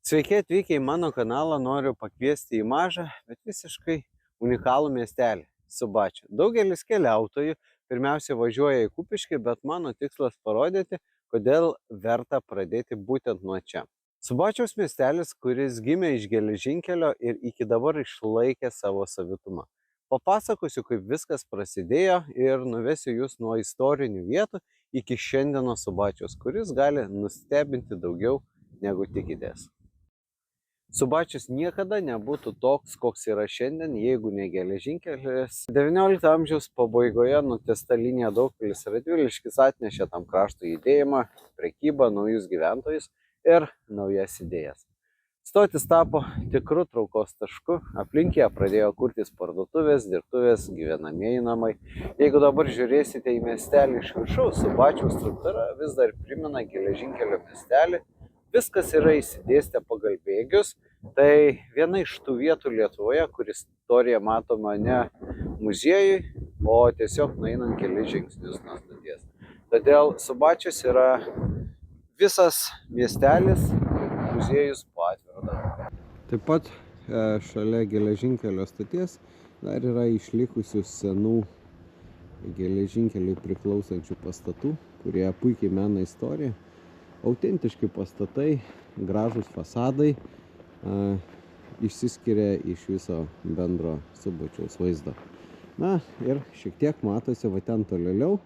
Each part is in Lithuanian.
Sveiki atvykę į mano kanalą, noriu pakviesti į mažą, bet visiškai unikalų miestelį – Subačių. Daugelis keliautojų pirmiausia važiuoja į Kupiškį, bet mano tikslas parodyti, kodėl verta pradėti būtent nuo čia. Subačiaus miestelis, kuris gimė iš geležinkelio ir iki dabar išlaikė savo savitumą. Papasakosiu, kaip viskas prasidėjo ir nuvesiu jūs nuo istorinių vietų iki šiandienos Subačiaus, kuris gali nustebinti daugiau negu tikitės. Subačius niekada nebūtų toks, koks yra šiandien, jeigu ne geležinkelis. 19 amžiaus pabaigoje nutiesta linija Daugpilis-Radviliškis atnešė tam kraštui judėjimą, prekybą, naujus gyventojus ir naujas idėjas. Stotis tapo tikru traukos tašku, aplink ją pradėjo kurtis parduotuvės, dirbtuvės, gyvenamieji namai. Jeigu dabar žiūrėsite į miestelį iš viršaus, Subačiaus struktūra vis dar primena geležinkelio miestelį. Viskas yra įsidėstę pagal bėgius. Tai viena iš tų vietų Lietuvoje, kur istorija matoma ne muziejui, o tiesiog nueinant keli žingsnius nuo stoties. Todėl Subačius yra visas miestelis, muziejus po atviru dangumi. Taip pat šalia geležinkelio stoties dar yra išlikusių senų geležinkeliui priklausančių pastatų, kurie puikiai mena istoriją. Autentiški pastatai, gražūs fasadai išsiskiria iš viso bendro Subačiaus vaizdo. Na ir šiek tiek matosi va ten tolėliau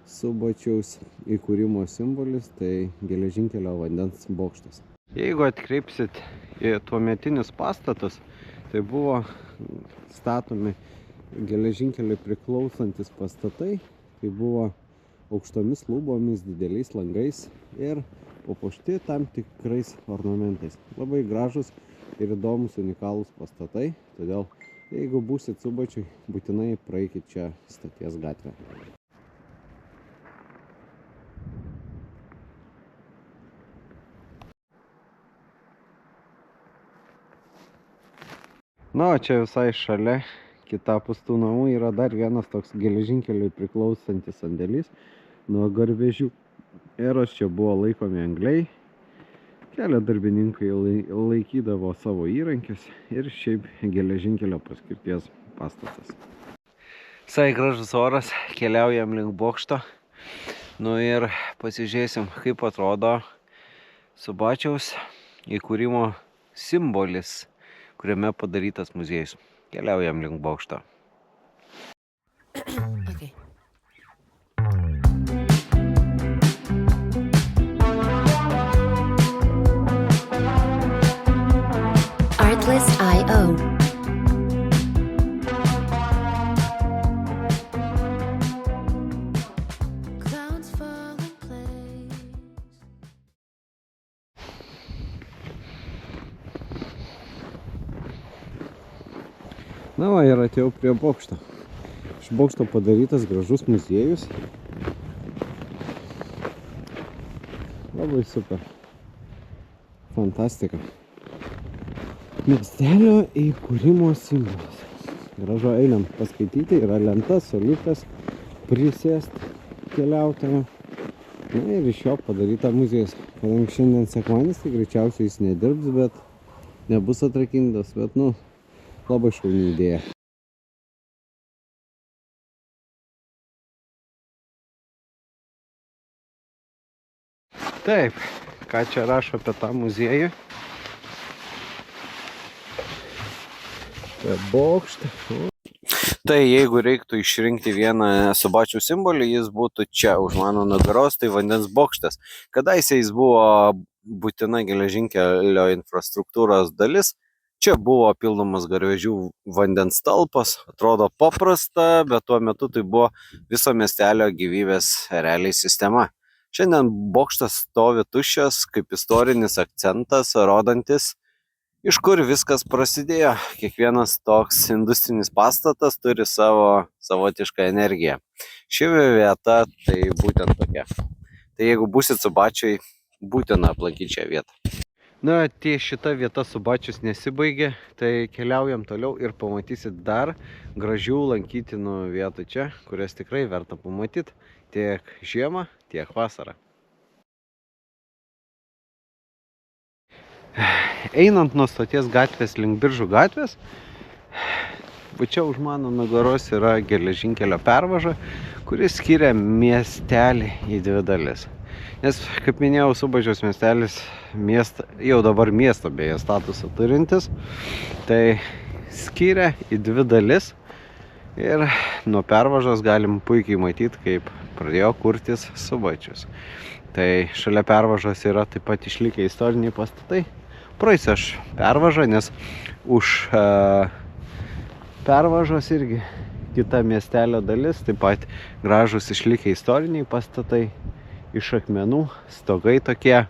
Subačiaus įkūrimo simbolis, tai geležinkelio vandens bokštas. Jeigu atkreipsit į tuometinius pastatus, tai buvo statomi geležinkeliui priklausantis pastatai, tai buvo aukštomis lubomis, dideliais langais ir papuošti tam tikrais ornamentais. Labai gražus ir įdomus, unikalūs pastatai, todėl jeigu būsit Subačiuj, būtinai praeikit čia Stoties gatvę. Na, o čia visai šalia, kitapus tų namų, yra dar vienas toks geležinkeliui priklausantis sandėlys. Nuo garvežių eros čia buvo laikomi angliai, kelio darbininkai laikydavo savo įrankius ir šiaip geležinkelio paskirties pastatas. Visai gražus oras, keliaujam link bokšto. Nu ir pasižiūrėsim, kaip atrodo Subačiaus įkūrimo simbolis, kuriame padarytas muziejus. Keliaujam link bokšto. Okay. Artlist.io. Na va, ir atėjau prie bokšto. Iš bokšto padarytas gražus muziejus. Labai super. Fantastika. Miestelio įkūrimo simbolis. Gražu, einam paskaityti, yra lenta, suoliukas, prisėst keliautojo. Na ir iš jo padaryta muziejus. Kadangi šiandien sekmadienis, tai greičiausiai jis nedirbs, bet nebus atrakintas, bet labai šauni idėja. Taip, ką čia rašo apie tą muziejų? Bokštą. Tai jeigu reiktų išrinkti vieną Subačiaus simbolį, jis būtų čia už mano nugaros, tai vandens bokštas. Kadaise jis buvo būtina geležinkelio infrastruktūros dalis. Čia buvo pildomas garvežių vandens talpos. Atrodo paprasta, bet tuo metu tai buvo viso miestelio gyvybės realiai sistema. Šiandien bokštas stovi tuščias kaip istorinis akcentas, rodantis, iš kur viskas prasidėjo. Kiekvienas toks industrinis pastatas turi savo savotišką energiją. Ši vieta tai būtent tokia. Tai jeigu būsit Subačiuj, būtina aplankyti šią vietą. Na, ties šita vieta Subačius nesibaigė, tai keliaujam toliau ir pamatysit dar gražių lankytinų vietų čia, kurias tikrai verta pamatyti tiek žiemą, tiek vasarą. einant nuo stoties gatvės link Biržų gatvės, va čia už mano nugaros yra geležinkelio pervaža, kuris skiria miestelį į dvi dalis. Nes, kaip minėjau, Subačiaus miestelis jau dabar miesto beje statusą turintis, tai skiria į dvi dalis ir nuo pervažos galim puikiai matyti, kaip pradėjo kurtis Subačius. Tai šalia pervažos yra taip pat išlikę istoriniai pastatai. Praeis aš pervažą, nes už pervažos irgi kita miestelio dalis, taip pat gražus išlikę istoriniai pastatai iš akmenų, stogai tokie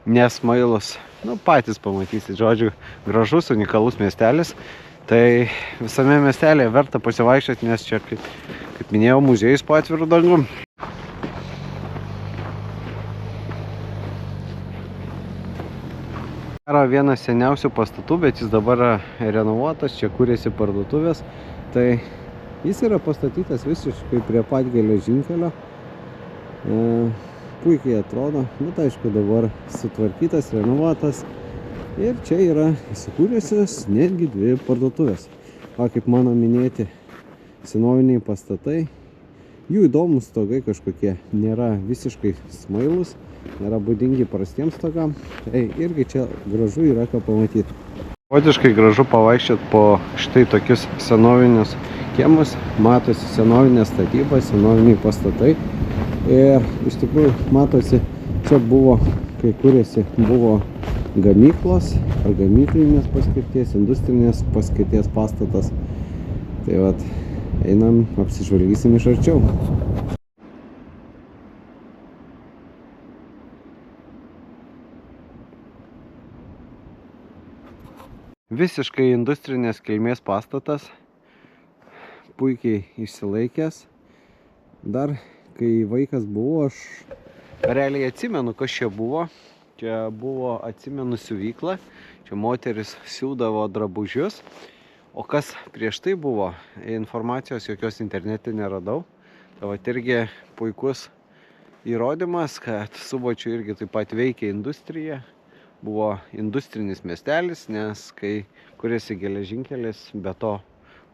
nesmailus. Patys pamatysit, žodžiu, gražus, unikalus miestelis. Tai visame miestelėje verta pasivaikščioti, nes čia, kaip minėjau, muziejus po atvirų dangų. Yra vienas seniausių pastatų, bet jis dabar yra renovuotas, čia kūrėsi parduotuvės. Tai jis yra pastatytas visiškai prie pat geležinkelio. Puikiai atrodo, bet aišku dabar sutvarkytas, renovuotas. Ir čia yra įsikūrusios netgi dvi parduotuvės. Kaip mano minėti senoviniai pastatai, jų įdomus stogai kažkokie nėra visiškai smailus, nėra būdingi prastiems stogam. Tai irgi čia gražu yra ką pamatyti. Savotiškai gražu pavaikščioti po štai tokius senovinius kiemus. Matosi senovinė statyba, senoviniai pastatai. Ir iš tikrųjų matosi, čia buvo, kai kūrėsi, buvo gamyklos ar gamyklinės paskirties, industrinės paskirties pastatas. Tai vat, einam, apsižvalgysim iš arčiau. Visiškai industrinės kilmės pastatas, puikiai išsilaikęs. Dar kai vaikas buvo, aš realiai atsimenu, kas čia buvo. Čia buvo, atsimenu, siuvykla. Čia moteris siūdavo drabužius. O kas prieš tai buvo, informacijos jokios internete neradau. Tai vat irgi puikus įrodymas, kad Subačiuje irgi taip pat veikia industrija. Buvo industrinis miestelis, nes kai kūrėsi geležinkelis, be to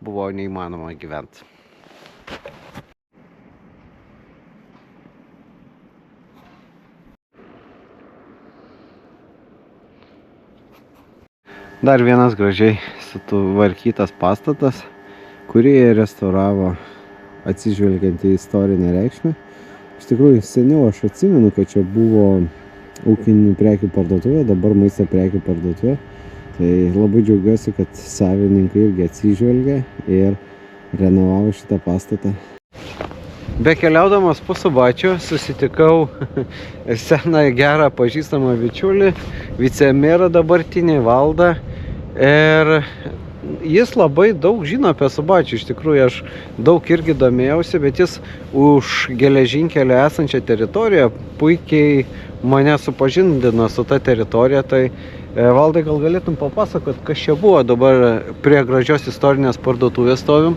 buvo neįmanoma gyventi. Dar vienas gražiai sutvarkytas pastatas, kurį jie restauravo atsižvelgiant į istorinę reikšmę. Iš tikrųjų, seniau aš atsimenu, kad čia buvo ūkinių prekių parduotuvė, dabar maisto prekių parduotuvė. Tai labai džiaugiuosi, kad savininkai irgi atsižvelgia ir renovavo šitą pastatą. Bekeliaudamas po Subačių susitikau seną gerą pažįstamą bičiulį, vicemerą dabartinį Valdą. Ir jis labai daug žino apie Subačių. Iš tikrųjų, aš daug irgi domėjausi, bet jis už geležinkelio esančią teritoriją puikiai mane supažindino su ta teritorija. Tai Valdai, gal galėtum papasakot, kas čia buvo? Dabar prie gražios istorinės parduotuvės stovim.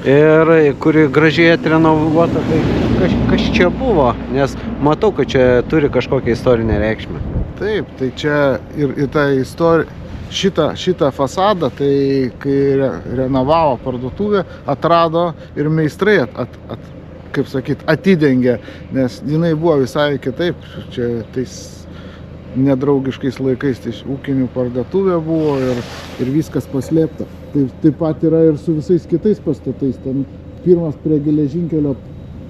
Ir kuri gražiai atrenovuota, tai kas čia buvo, nes matau, kad čia turi kažkokią istorinę reikšmę. Taip, tai čia ir ta istorija, šitą fasadą, tai kai renovavo parduotuvę, atrado ir meistrai kaip sakyt, atidengė, nes jinai buvo visai kitaip, čia tais nedraugiškais laikais, tai ūkinių parduotuvė buvo ir viskas paslėpta. Taip pat yra ir su visais kitais pastatais. Ten pirmas prie geležinkelio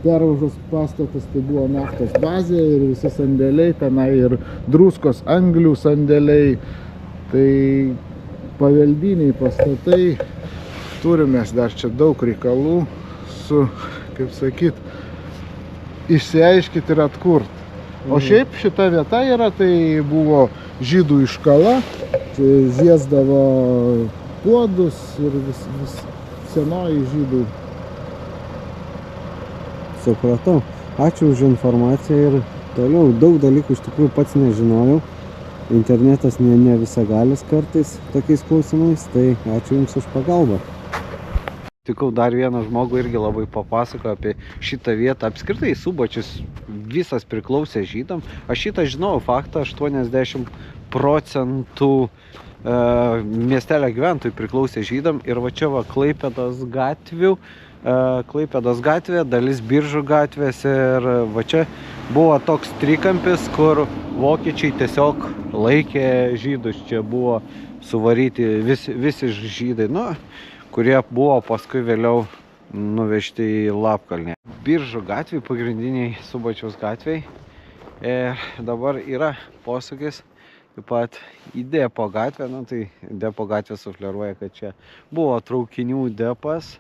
pervažos pastatas, tai buvo naftos bazė ir visi sandėliai, tenai ir druskos, anglių sandėliai. Tai paveldiniai pastatai, turime dar čia daug reikalų su, kaip sakyt, išsiaiškiti ir atkurti. O šiaip šita vieta yra, tai buvo žydų iškala, čia žiesdavo puodus ir vis senoji žydų. Supratau. Ačiū už informaciją ir toliau daug dalykų iš tikrųjų pats nežinojau. Internetas ne visagalis kartais tokiais klausimais, tai ačiū Jums už pagalbą. Tikau dar vieną žmogų irgi labai papasakojo apie šitą vietą. Apskritai Subačius visas priklausė žydam. Aš šitą žinau faktą, 80% miestelio gyventojų priklausė žydam. Ir va čia va Klaipėdos gatvių, Klaipėdos gatvė, dalis Biržų gatvės ir va čia buvo toks trikampis, kur vokiečiai tiesiog laikė žydus. Čia buvo suvaryti visi žydai. Nu, kurie buvo paskui vėliau nuvežti į Lapkalnį. Biržų gatvėj, pagrindiniai Subačiaus gatvėj. Ir dabar yra posūkis taip pat į Depo gatvę. Nu, tai Depo gatvė sufleruoja, kad čia buvo traukinių depas.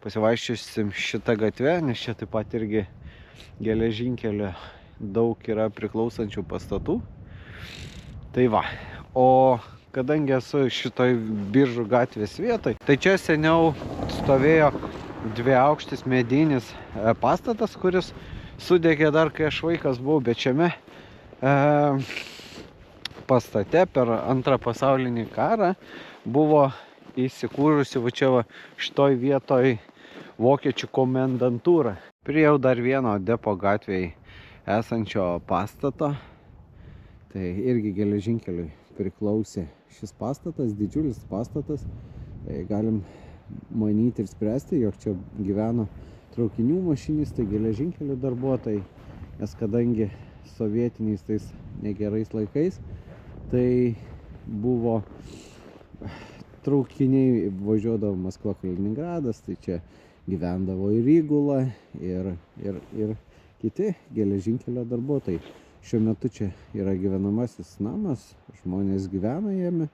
Pasivaikščiosim šitą gatvę, nes čia taip pat irgi geležinkelio daug yra priklausančių pastatų. Tai va. O kadangi esu šitoj Biržų gatvės vietoj, tai čia seniau stovėjo dviaukštis medinis pastatas, kuris sudegė dar, kai aš vaikas buvau, bet šiame pastate per Antrą pasaulinį karą buvo įsikūrusi va čia va šitoj vietoj vokiečių komendantūra. Priėjau dar vieno Depo gatvėje esančio pastato, tai irgi geležinkeliui priklausė šis pastatas, didžiulis pastatas. Tai galim manyti ir spręsti, jog čia gyveno traukinių mašinistai, geležinkelių darbuotojai, nes kadangi sovietiniais tais negerais laikais, tai buvo traukiniai, važiuodavo Maskva Kaliningradas, tai čia gyvendavo ir Įgula, ir kiti geležinkelio darbuotojai. Šiuo metu čia yra gyvenamasis namas, žmonės gyvena jame.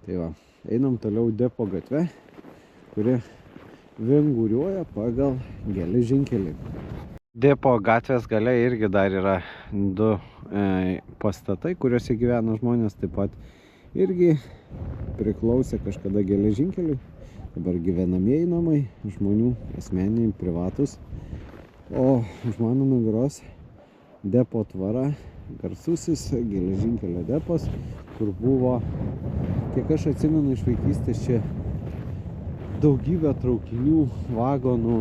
Tai va, einam toliau Depo gatve, kuri vinguriuoja pagal geležinkelį. Depo gatvės gale irgi dar yra du pastatai, kuriuose gyvena žmonės, taip pat irgi priklausė kažkada geležinkeliui. Dabar gyvenamieji namai, žmonių asmeniniai, privatus. O už mano nugaros Depo tvara, garsusis geležinkelio depas, kur buvo, kiek aš atsimenu iš vaikystės, čia daugybė traukinių, vagonų,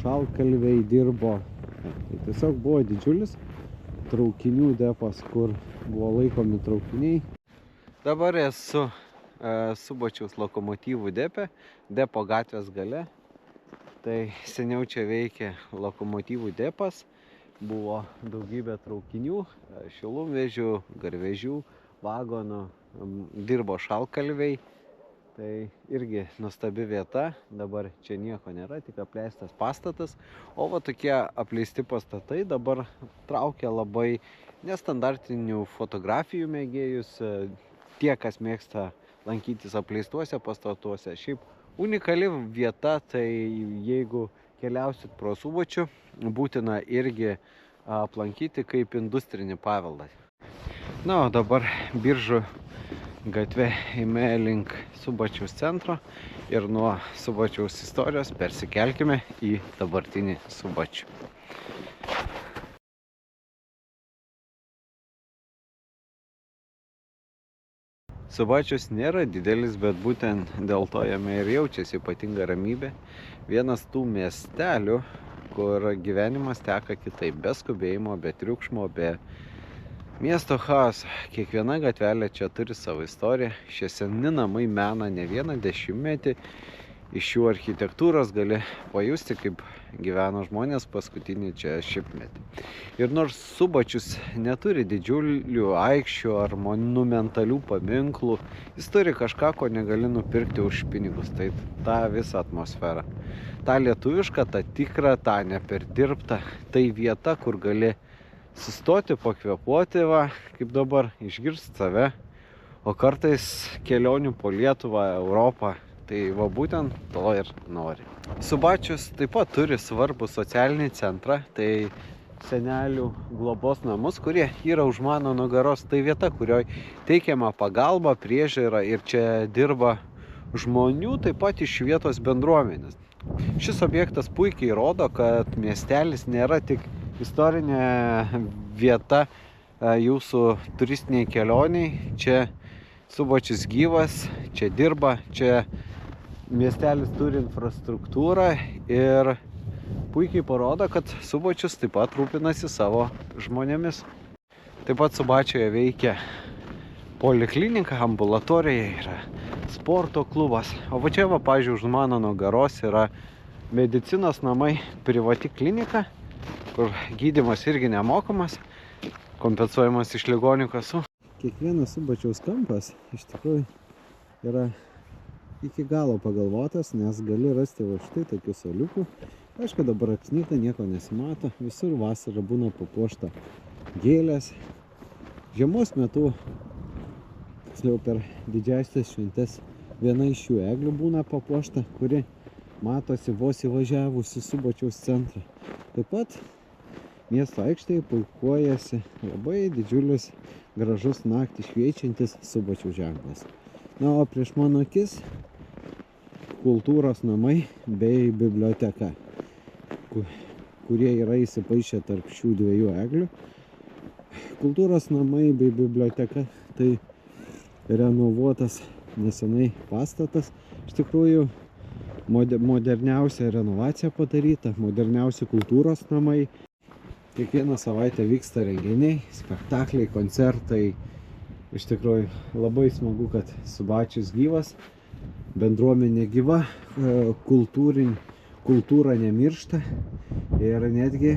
šalkalviai dirbo. Tai tiesiog buvo didžiulis traukinių depas, kur buvo laikomi traukiniai. Dabar esu Subačiaus lokomotyvų depe, Depo gatvės gale. Tai seniau čia veikė lokomotyvų depas, buvo daugybė traukinių, šilumvežių, garvežių, vagonų, dirbo šalkalviai. Tai irgi nuostabi vieta, dabar čia nieko nėra, tik apleistas pastatas. O va tokie apleisti pastatai dabar traukia labai nestandartinių fotografijų mėgėjus, tie, kas mėgsta lankytis apleistuose pastatuose. Šiaip unikali vieta, tai jeigu keliausit pro Subačių, būtina irgi aplankyti kaip industrinį paveldą. Na, o dabar Biržų gatve eime link Subačiaus centro ir nuo Subačiaus istorijos persikelkime į dabartinį Subačių. Subačius nėra didelis, bet būtent dėl to jame ir jaučiasi ypatinga ramybė. Vienas tų miestelių, kur gyvenimas teka kitaip, be skubėjimo, be triukšmo, be miesto chaoso. Kiekviena gatvelė čia turi savo istoriją. Šie seni namai mena ne vieną dešimtmetį. Iš jų architektūros gali pajusti, kaip gyveno žmonės paskutinį čia šimtmetį. Ir nors Subačius neturi didžiulių aikščių ar monumentalių paminklų, jis turi kažką, ko negali nupirkti už pinigus. Tai tą visą atmosferą. Ta lietuviška, ta tikra, ta neperdirbta. Tai vieta, kur gali sustoti, pakvėpuoti, va, kaip dabar, išgirsti save. O kartais kelionių po Lietuvą, Europą. Tai va būtent to ir nori. Subačius taip pat turi svarbų socialinį centrą, tai senelių globos namus, kurie yra už mano nugaros. Tai vieta, kurioje teikiama pagalba, priežiūra ir čia dirba žmonių, taip pat iš vietos bendruomenės. Šis objektas puikiai rodo, kad miestelis nėra tik istorinė vieta jūsų turistiniai kelioniai. Čia Subačius gyvas, čia dirba, čia miestelis turi infrastruktūrą ir puikiai parodo, kad Subačius taip pat rūpinasi savo žmonėmis. Taip pat Subačiuje veikia poliklinika, ambulatorija, yra sporto klubas. O va čia, pavyzdžiui, už mano nugaros yra medicinos namai, privati klinika, kur gydymas irgi nemokamas, kompensuojamas iš ligonių kasų. Kiekvienas Subačiaus kampas iš tikrųjų yra iki galo pagalvotas, nes gali rasti va štai tokių saliukų. Aišku, dabar apsnigta, nieko nesimato, visur vasarą būna papuošta gėlės. Žiemos metu, tiksliau per didžiausias šventes, viena iš šių eglių būna papuošta, kuri matosi vos įvažiavus į Subačiaus centrą. Taip pat miesto aikštėje puikuojasi labai didžiulis, gražus naktį šviečiantis Subačiaus ženklas. Na, o prieš mano akis kultūros namai bei biblioteka, kurie yra įsipaišę tarp šių dviejų eglių. Kultūros namai bei biblioteka tai renovuotas nesenai pastatas. Iš tikrųjų, moderniausia renovacija padaryta, moderniausi kultūros namai. Kiekvieną savaitę vyksta renginiai, spektakliai, koncertai. Iš tikrųjų labai smagu, kad Subačius gyvas, bendruomenė gyva, kultūra nemiršta. Ir netgi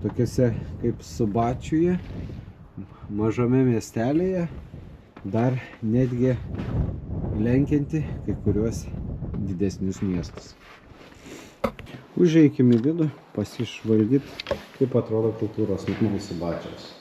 tokiuose kaip Subačiuje, mažame miestelėje, dar netgi lenkianti kai kuriuos didesnius miestus. Užeikim į vidų, pasižvalgyti, kaip atrodo kultūros namai Subačiaus.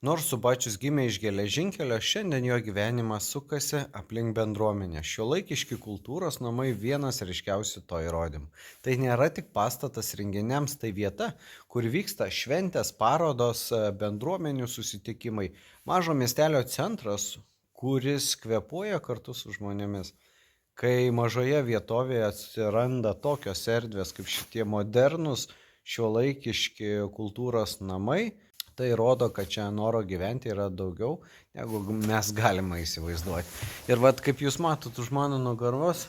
Nors Subačius gimė iš geležinkelio, šiandien jo gyvenimas sukasi aplink bendruomenę. Šiuolaikiški kultūros namai vienas ryškiausių to įrodymų. Tai nėra tik pastatas renginiams, tai vieta, kur vyksta šventės, parodos, bendruomenių susitikimai. Mažo miestelio centras, kuris kvėpuoja kartu su žmonėmis. Kai mažoje vietovėje atsiranda tokios erdvės kaip šitie modernūs šiuolaikiški kultūros namai, tai rodo, kad čia noro gyventi yra daugiau, negu mes galime įsivaizduoti. Ir vat, kaip jūs matot už mano nugaros,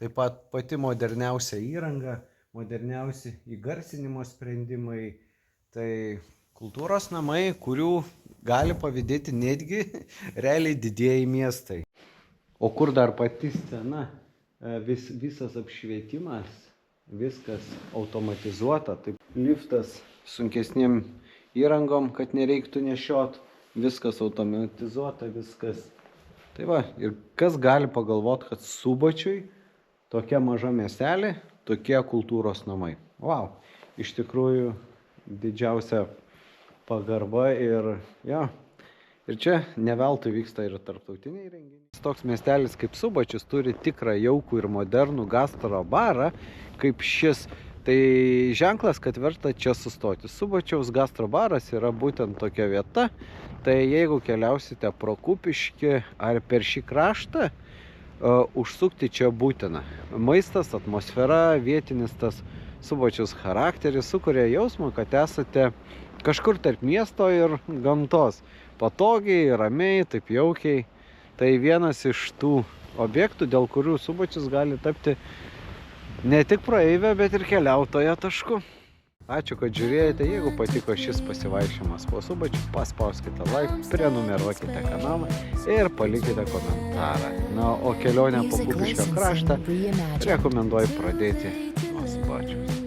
taip pat pati moderniausia įranga, moderniausi įgarsinimo sprendimai, tai kultūros namai, kurių gali pavydėti netgi realiai didieji miestai. O kur dar pati scena, visas apšvietimas, viskas automatizuota, taip liftas sunkesniem įrangom, kad nereiktų nešiot, viskas automatizuota, viskas. Tai va, ir kas gali pagalvoti, kad Subačiui tokia maža miestelė, tokie kultūros namai. Vau, iš tikrųjų didžiausia pagarba ir jo. Ir čia ne veltui vyksta ir tarptautiniai renginiai. Toks miestelis kaip Subačius turi tikrą jaukų ir modernų gastro barą, kaip šis. Tai ženklas, kad verta čia sustoti. Subačiaus gastro baras yra būtent tokia vieta. Tai jeigu keliausite pro Kupiškį ar per šį kraštą, užsukti čia būtina. Maistas, atmosfera, vietinis tas Subačiaus charakteris sukuria jausmą, kad esate kažkur tarp miesto ir gamtos. Patogiai, ramiai, taip jaukiai. Tai vienas iš tų objektų, dėl kurių Subačius gali tapti ne tik praeivė, bet ir keliautojo tašku. Ačiū, kad žiūrėjote. Jeigu patiko šis pasivaikščiojimas po Subačių, paspauskite like, prenumeruokite kanalą ir palikite komentarą. Na, o kelionę po Kupiškio kraštą rekomenduoju pradėti nuo Subačiaus.